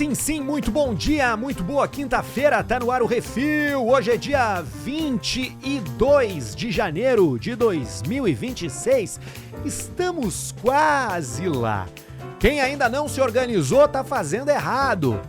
Sim, sim, muito bom dia, muito boa quinta-feira, tá no ar o Refil. Hoje é dia 22 de janeiro de 2026, estamos quase lá. Quem ainda não se organizou tá fazendo errado.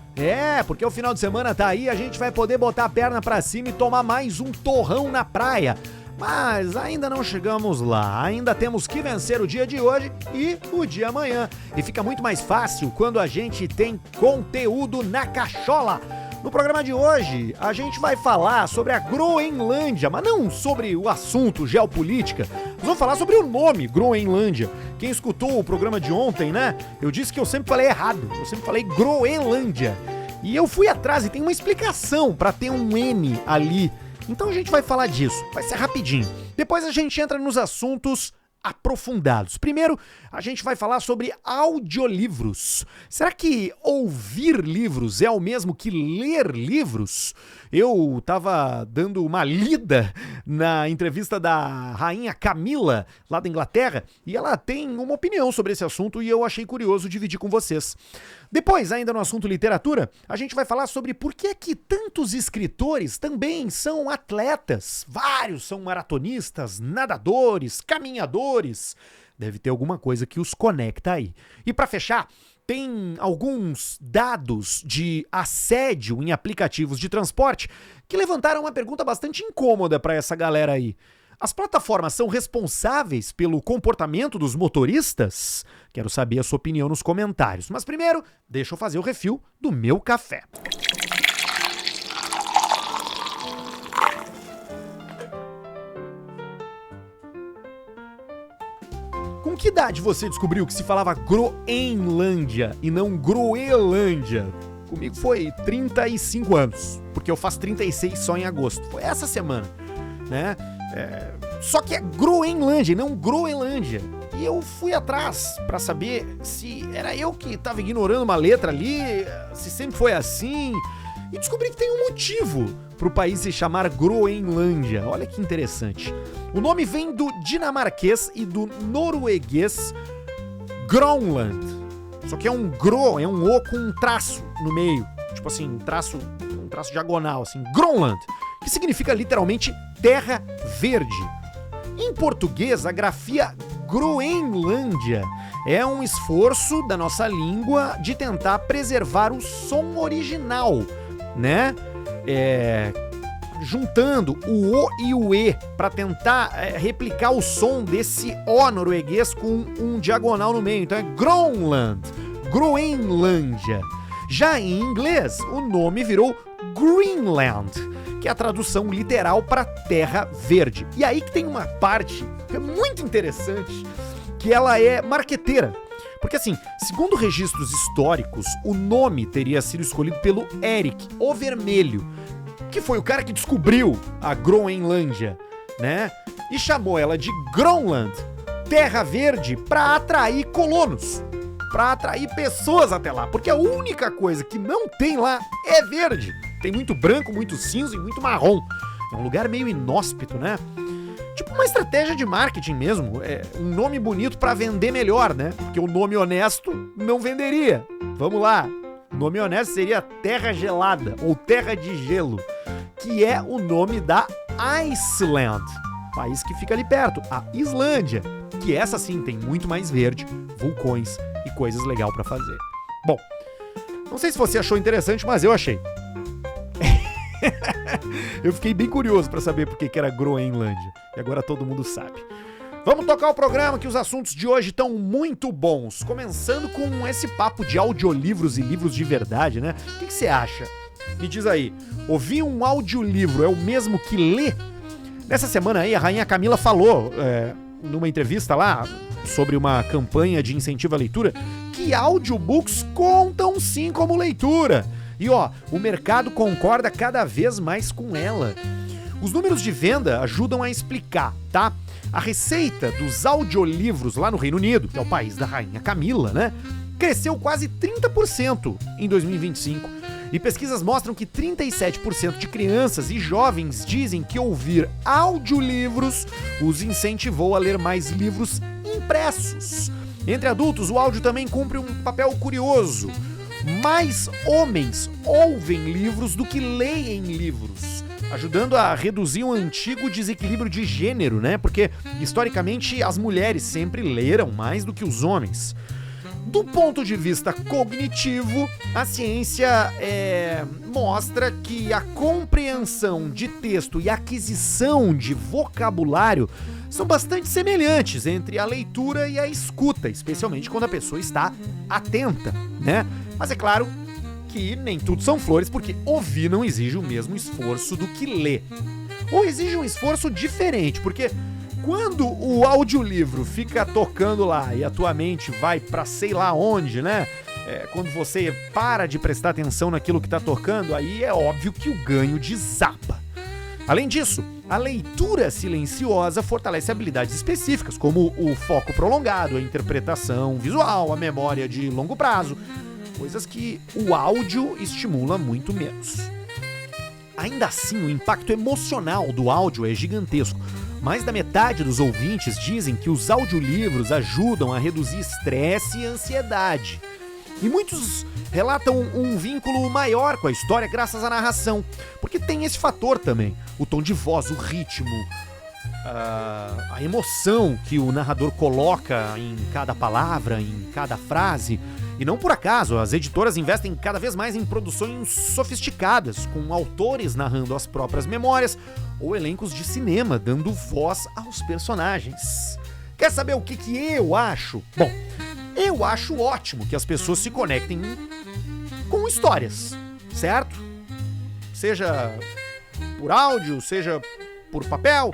Porque o final de semana tá aí, a gente vai poder botar a perna pra cima e tomar mais um torrão na praia. Mas ainda não chegamos lá, ainda temos que vencer o dia de hoje e o dia amanhã. E fica muito mais fácil quando a gente tem conteúdo na cachola. No programa de hoje, a gente vai falar sobre a Groenlândia, mas não sobre o assunto geopolítica. Nós vamos falar sobre o nome Groenlândia. Quem escutou o programa de ontem, né? Eu disse que eu sempre falei errado, eu sempre falei Groenlândia. E eu fui atrás e tem uma explicação para ter um N ali. Então a gente vai falar disso, vai ser rapidinho. Depois a gente entra nos assuntos aprofundados. Primeiro, a gente vai falar sobre audiolivros. Será que ouvir livros é o mesmo que ler livros? Eu tava dando uma lida na entrevista da rainha Camila, lá da Inglaterra, e ela tem uma opinião sobre esse assunto e eu achei curioso dividir com vocês. Depois, ainda no assunto literatura, a gente vai falar sobre por que tantos escritores também são atletas. Vários são maratonistas, nadadores, caminhadores. Deve ter alguma coisa que os conecta aí. E para fechar, tem alguns dados de assédio em aplicativos de transporte que levantaram uma pergunta bastante incômoda para essa galera aí. As plataformas são responsáveis pelo comportamento dos motoristas? Quero saber a sua opinião nos comentários. Mas primeiro, deixa eu fazer o refil do meu café. Com que idade você descobriu que se falava Groenlândia e não Groenlândia? Comigo foi 35 anos, porque eu faço 36 só em agosto. Foi essa semana, né? Só que é Groenlândia e não Groenlândia. E eu fui atrás pra saber se era eu que tava ignorando uma letra ali, se sempre foi assim. E descobri que tem um motivo pro país se chamar Groenlândia. Olha que interessante. O nome vem do dinamarquês e do norueguês Groenland. Só que é um gro, é um O com um traço no meio. Tipo assim, um traço diagonal, assim. Groenland, que significa literalmente terra verde. Em português, a grafia Groenlândia é um esforço da nossa língua de tentar preservar o som original, né? Juntando o O e o E para tentar replicar o som desse O norueguês com um diagonal no meio. Então é Groenland, Groenlândia. Já em inglês, o nome virou Greenland, que é a tradução literal para terra verde. E aí que tem uma parte que é muito interessante, que ela é marqueteira. Porque assim, segundo registros históricos, o nome teria sido escolhido pelo Eric, o Vermelho, que foi o cara que descobriu a Groenlândia, né? E chamou ela de Groenland, terra verde, para atrair colonos, para atrair pessoas até lá, porque a única coisa que não tem lá é verde. Tem muito branco, muito cinza e muito marrom. É um lugar meio inóspito, né? Tipo uma estratégia de marketing mesmo. É um nome bonito pra vender melhor, né? Porque o nome honesto não venderia. Vamos lá. O nome honesto seria Terra Gelada ou Terra de Gelo, que é o nome da Iceland, país que fica ali perto, a Islândia, que essa sim tem muito mais verde, vulcões e coisas legais pra fazer. Bom, não sei se você achou interessante, mas eu achei. Eu fiquei bem curioso pra saber por que era Groenlândia. E agora todo mundo sabe. Vamos tocar o programa, que os assuntos de hoje estão muito bons. Começando com esse papo de audiolivros e livros de verdade, né? O que você acha? Me diz aí, ouvir um audiolivro é o mesmo que ler? Nessa semana aí, a rainha Camila falou, numa entrevista lá, sobre uma campanha de incentivo à leitura, que audiobooks contam sim como leitura. E ó, o mercado concorda cada vez mais com ela. Os números de venda ajudam a explicar, tá? A receita dos audiolivros lá no Reino Unido, que é o país da rainha Camila, né? Cresceu quase 30% em 2025. E pesquisas mostram que 37% de crianças e jovens dizem que ouvir audiolivros os incentivou a ler mais livros impressos. Entre adultos, o áudio também cumpre um papel curioso. mais homens ouvem livros do que leem livros, ajudando a reduzir um antigo desequilíbrio de gênero, né? Porque, historicamente, as mulheres sempre leram mais do que os homens. Do ponto de vista cognitivo, a ciência mostra que a compreensão de texto e a aquisição de vocabulário são bastante semelhantes entre a leitura e a escuta, especialmente quando a pessoa está atenta, né? Mas é claro que nem tudo são flores, porque ouvir não exige o mesmo esforço do que ler. Ou exige um esforço diferente, porque quando o audiolivro fica tocando lá e a tua mente vai pra sei lá onde, né? Quando você para de prestar atenção naquilo que tá tocando, aí é óbvio que o ganho desaba. Além disso, a leitura silenciosa fortalece habilidades específicas, como o foco prolongado, a interpretação visual, a memória de longo prazo, coisas que o áudio estimula muito menos. Ainda assim, o impacto emocional do áudio é gigantesco. Mais da metade dos ouvintes dizem que os audiolivros ajudam a reduzir estresse e ansiedade. E muitos relatam um vínculo maior com a história graças à narração, porque tem esse fator também. O tom de voz, o ritmo, a emoção que o narrador coloca em cada palavra, em cada frase. E não por acaso, as editoras investem cada vez mais em produções sofisticadas, com autores narrando as próprias memórias ou elencos de cinema dando voz aos personagens. Quer saber o que eu acho? Bom, eu acho ótimo que as pessoas se conectem com histórias, certo? Seja por áudio, seja por papel.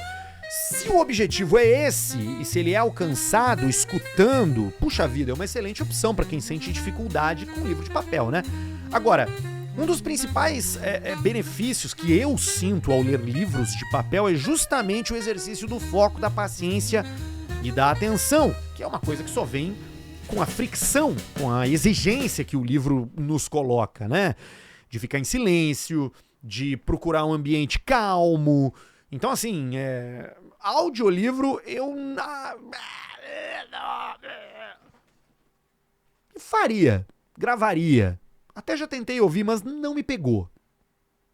Se o objetivo é esse, e se ele é alcançado escutando, puxa vida, é uma excelente opção para quem sente dificuldade com livro de papel, né? Agora, um dos principais benefícios que eu sinto ao ler livros de papel é justamente o exercício do foco, da paciência e da atenção, que é uma coisa que só vem com a fricção, com a exigência que o livro nos coloca, né? De ficar em silêncio, de procurar um ambiente calmo. Então, assim, audiolivro eu faria, gravaria. Até já tentei ouvir, mas não me pegou.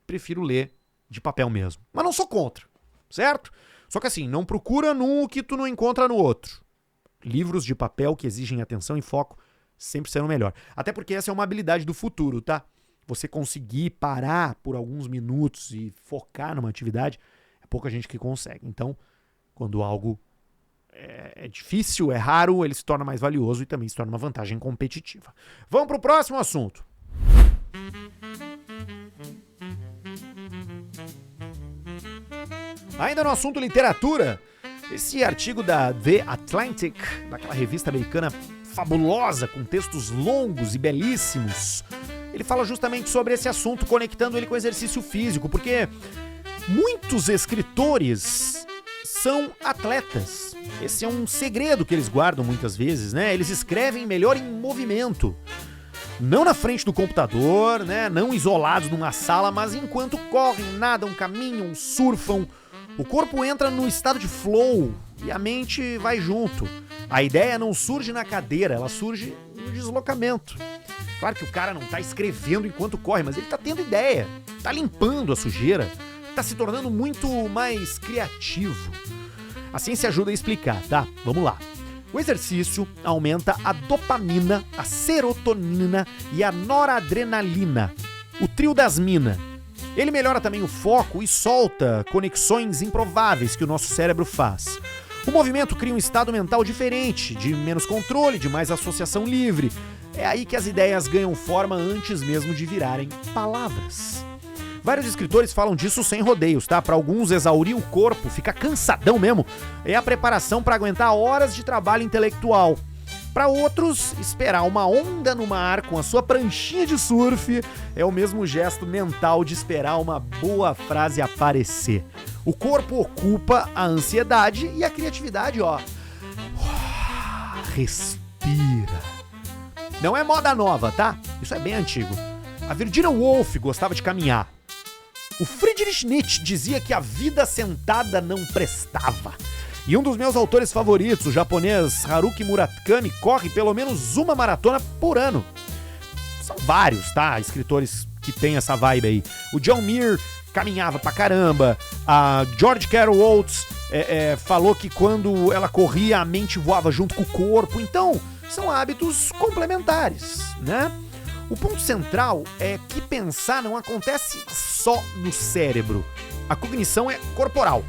Prefiro ler de papel mesmo. Mas não sou contra, certo? Só que assim, não procura num que tu não encontra no outro. Livros de papel que exigem atenção e foco sempre serão melhor. Até porque essa é uma habilidade do futuro, tá? Você conseguir parar por alguns minutos e focar numa atividade, é pouca gente que consegue. Então, quando algo é difícil, é raro, ele se torna mais valioso e também se torna uma vantagem competitiva. Vamos pro próximo assunto. Ainda no assunto literatura, esse artigo da The Atlantic, daquela revista americana fabulosa, com textos longos e belíssimos, ele fala justamente sobre esse assunto, conectando ele com o exercício físico, porque muitos escritores são atletas. Esse é um segredo que eles guardam muitas vezes, né? Eles escrevem melhor em movimento. Não na frente do computador, né? Não isolados numa sala, mas enquanto correm, nadam, caminham, surfam. O corpo entra no estado de flow e a mente vai junto. A ideia não surge na cadeira, ela surge no deslocamento. Claro que o cara não tá escrevendo enquanto corre, mas ele tá tendo ideia, tá limpando a sujeira, tá se tornando muito mais criativo. A ciência ajuda a explicar, tá? Vamos lá. O exercício aumenta a dopamina, a serotonina e a noradrenalina, o trio das minas. Ele melhora também o foco e solta conexões improváveis que o nosso cérebro faz. O movimento cria um estado mental diferente, de menos controle, de mais associação livre. É aí que as ideias ganham forma antes mesmo de virarem palavras. Vários escritores falam disso sem rodeios, tá? Para alguns, exaurir o corpo, ficar cansadão mesmo, é a preparação para aguentar horas de trabalho intelectual. Para outros, esperar uma onda no mar com a sua pranchinha de surf é o mesmo gesto mental de esperar uma boa frase aparecer. O corpo ocupa a ansiedade e a criatividade, ó. Respira. Não é moda nova, tá? Isso é bem antigo. A Virginia Woolf gostava de caminhar. O Friedrich Nietzsche dizia que a vida sentada não prestava. E um dos meus autores favoritos, o japonês Haruki Murakami, corre pelo menos uma maratona por ano. São vários, tá? Escritores que tem essa vibe aí. O John Muir caminhava pra caramba. A George Carol Oates falou que quando ela corria, a mente voava junto com o corpo. Então, são hábitos complementares, né? O ponto central é que pensar não acontece só no cérebro. A cognição é corporal.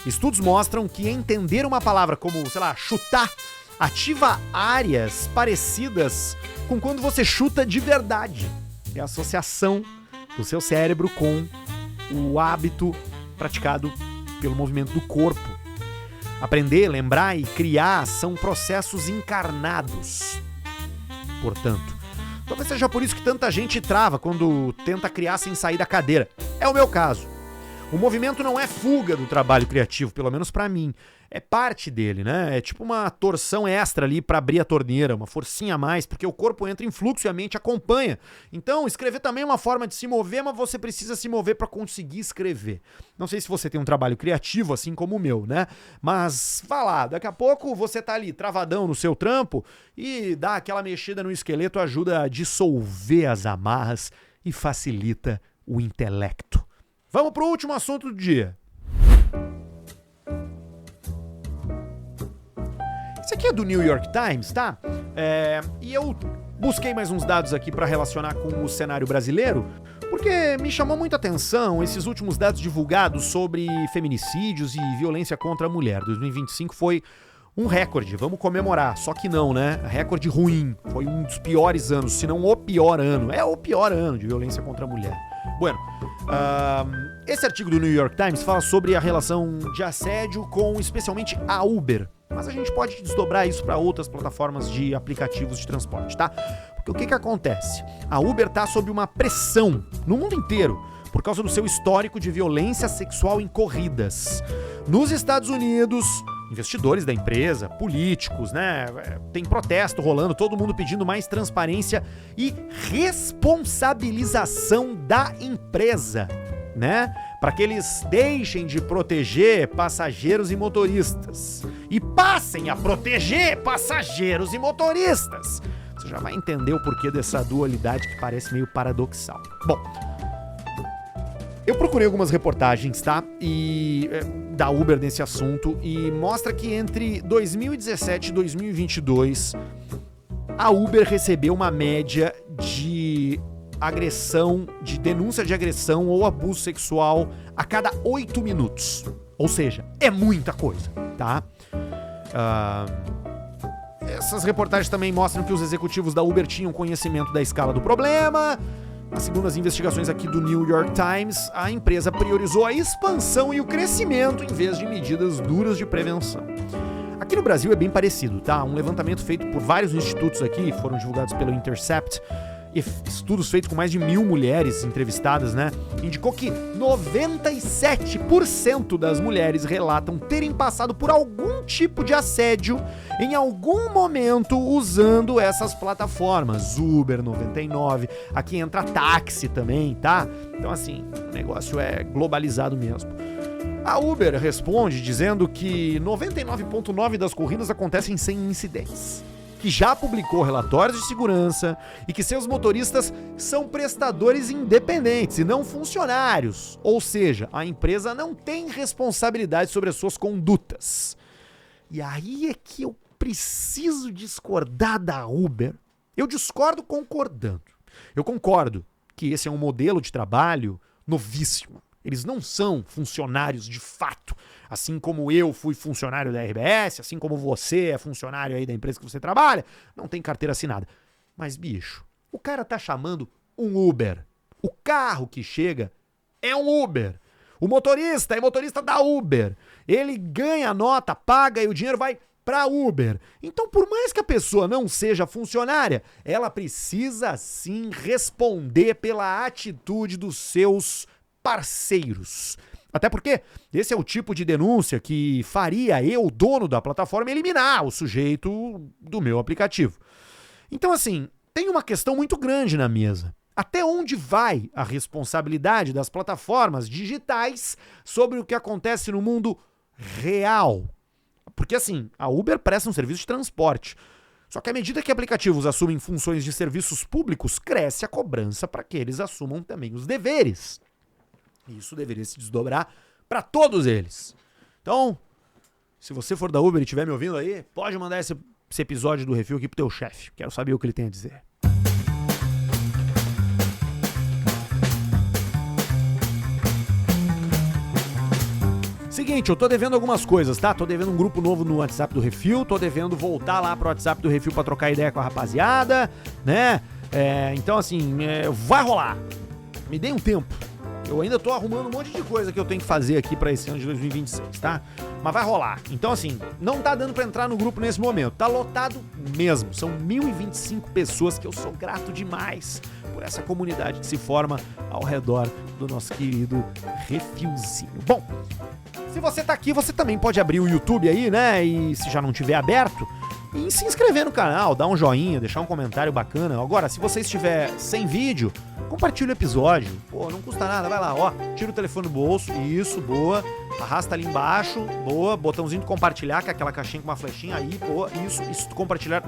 Estudos mostram que entender uma palavra como, sei lá, chutar, ativa áreas parecidas com quando você chuta de verdade. É a associação do seu cérebro com o hábito praticado pelo movimento do corpo. Aprender, lembrar e criar são processos encarnados. Portanto, talvez seja por isso que tanta gente trava quando tenta criar sem sair da cadeira. É o meu caso. O movimento não é fuga do trabalho criativo, pelo menos pra mim. É parte dele, né? É tipo uma torção extra ali pra abrir a torneira, uma forcinha a mais, porque o corpo entra em fluxo e a mente acompanha. Então, escrever também é uma forma de se mover, mas você precisa se mover pra conseguir escrever. Não sei se você tem um trabalho criativo, assim como o meu, né? Mas, vá lá, daqui a pouco você tá ali travadão no seu trampo e dá aquela mexida no esqueleto, ajuda a dissolver as amarras e facilita o intelecto. Vamos pro último assunto do dia. Esse aqui é do New York Times, tá? E eu busquei mais uns dados aqui para relacionar com o cenário brasileiro, porque me chamou muita atenção esses últimos dados divulgados sobre feminicídios e violência contra a mulher. 2025 foi um recorde, vamos comemorar, só que não, né? Recorde ruim, foi um dos piores anos, se não o pior ano. É o pior ano de violência contra a mulher. Bueno, esse artigo do New York Times fala sobre a relação de assédio com especialmente a Uber. Mas a gente pode desdobrar isso para outras plataformas de aplicativos de transporte, tá? Porque o que acontece? A Uber tá sob uma pressão no mundo inteiro por causa do seu histórico de violência sexual em corridas. Nos Estados Unidos, investidores da empresa, políticos, né? Tem protesto rolando, todo mundo pedindo mais transparência e responsabilização da empresa, né? Para que eles deixem de proteger passageiros e motoristas e passem a proteger passageiros e motoristas. Você já vai entender o porquê dessa dualidade que parece meio paradoxal. Bom, eu procurei algumas reportagens, tá? Da Uber nesse assunto e mostra que entre 2017 e 2022 a Uber recebeu uma média de agressão, de denúncia de agressão ou abuso sexual a cada 8 minutos. Ou seja, é muita coisa, tá? Essas reportagens também mostram que os executivos da Uber tinham conhecimento da escala do problema. Segundo as investigações aqui do New York Times, a empresa priorizou a expansão e o crescimento em vez de medidas duras de prevenção. Aqui no Brasil é bem parecido, tá? Um levantamento feito por vários institutos aqui, foram divulgados pelo Intercept, estudos feitos com mais de 1.000 mulheres entrevistadas, né? Indicou que 97% das mulheres relatam terem passado por algum tipo de assédio em algum momento usando essas plataformas. Uber, 99%, aqui entra táxi também, tá? Então assim, o negócio é globalizado mesmo. A Uber responde dizendo que 99,9% das corridas acontecem sem incidentes, que já publicou relatórios de segurança e que seus motoristas são prestadores independentes e não funcionários. Ou seja, a empresa não tem responsabilidade sobre as suas condutas. E aí é que eu preciso discordar da Uber. Eu discordo concordando. Eu concordo que esse é um modelo de trabalho novíssimo. Eles não são funcionários de fato. Assim como eu fui funcionário da RBS, assim como você é funcionário aí da empresa que você trabalha, não tem carteira assinada. Mas, bicho, o cara tá chamando um Uber. O carro que chega é um Uber. O motorista é motorista da Uber. Ele ganha a nota, paga e o dinheiro vai pra Uber. Então, por mais que a pessoa não seja funcionária, ela precisa sim responder pela atitude dos seus parceiros. Até porque esse é o tipo de denúncia que faria eu, dono da plataforma, eliminar o sujeito do meu aplicativo. Então, assim, tem uma questão muito grande na mesa. Até onde vai a responsabilidade das plataformas digitais sobre o que acontece no mundo real? Porque, assim, a Uber presta um serviço de transporte. Só que à medida que aplicativos assumem funções de serviços públicos, cresce a cobrança para que eles assumam também os deveres. E isso deveria se desdobrar para todos eles. Então, se você for da Uber e estiver me ouvindo aí, pode mandar esse episódio do Refil aqui pro teu chefe. Quero saber o que ele tem a dizer. Seguinte, eu tô devendo algumas coisas, tá? Tô devendo um grupo novo no WhatsApp do Refil, tô devendo voltar lá pro WhatsApp do Refil pra trocar ideia com a rapaziada, né? Então, assim, vai rolar. Me dê um tempo. Eu ainda tô arrumando um monte de coisa que eu tenho que fazer aqui pra esse ano de 2026, tá? Mas vai rolar. Então, assim, não tá dando pra entrar no grupo nesse momento. Tá lotado mesmo. São 1.025 pessoas que eu sou grato demais por essa comunidade que se forma ao redor do nosso querido Refilzinho. Bom, se você tá aqui, você também pode abrir o YouTube aí, né? E se já não tiver aberto, e se inscrever no canal, dar um joinha, deixar um comentário bacana. Agora, se você estiver sem vídeo, compartilha o episódio. Pô, não custa nada, vai lá, ó. Tira o telefone do bolso, isso, boa. Arrasta ali embaixo, boa. Botãozinho de compartilhar, que é aquela caixinha com uma flechinha aí, boa. Isso, compartilhar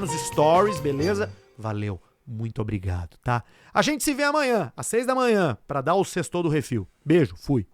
nos stories, beleza? Valeu, muito obrigado, tá? A gente se vê amanhã, às 6 da manhã, pra dar o sextou do Refil. Beijo, fui.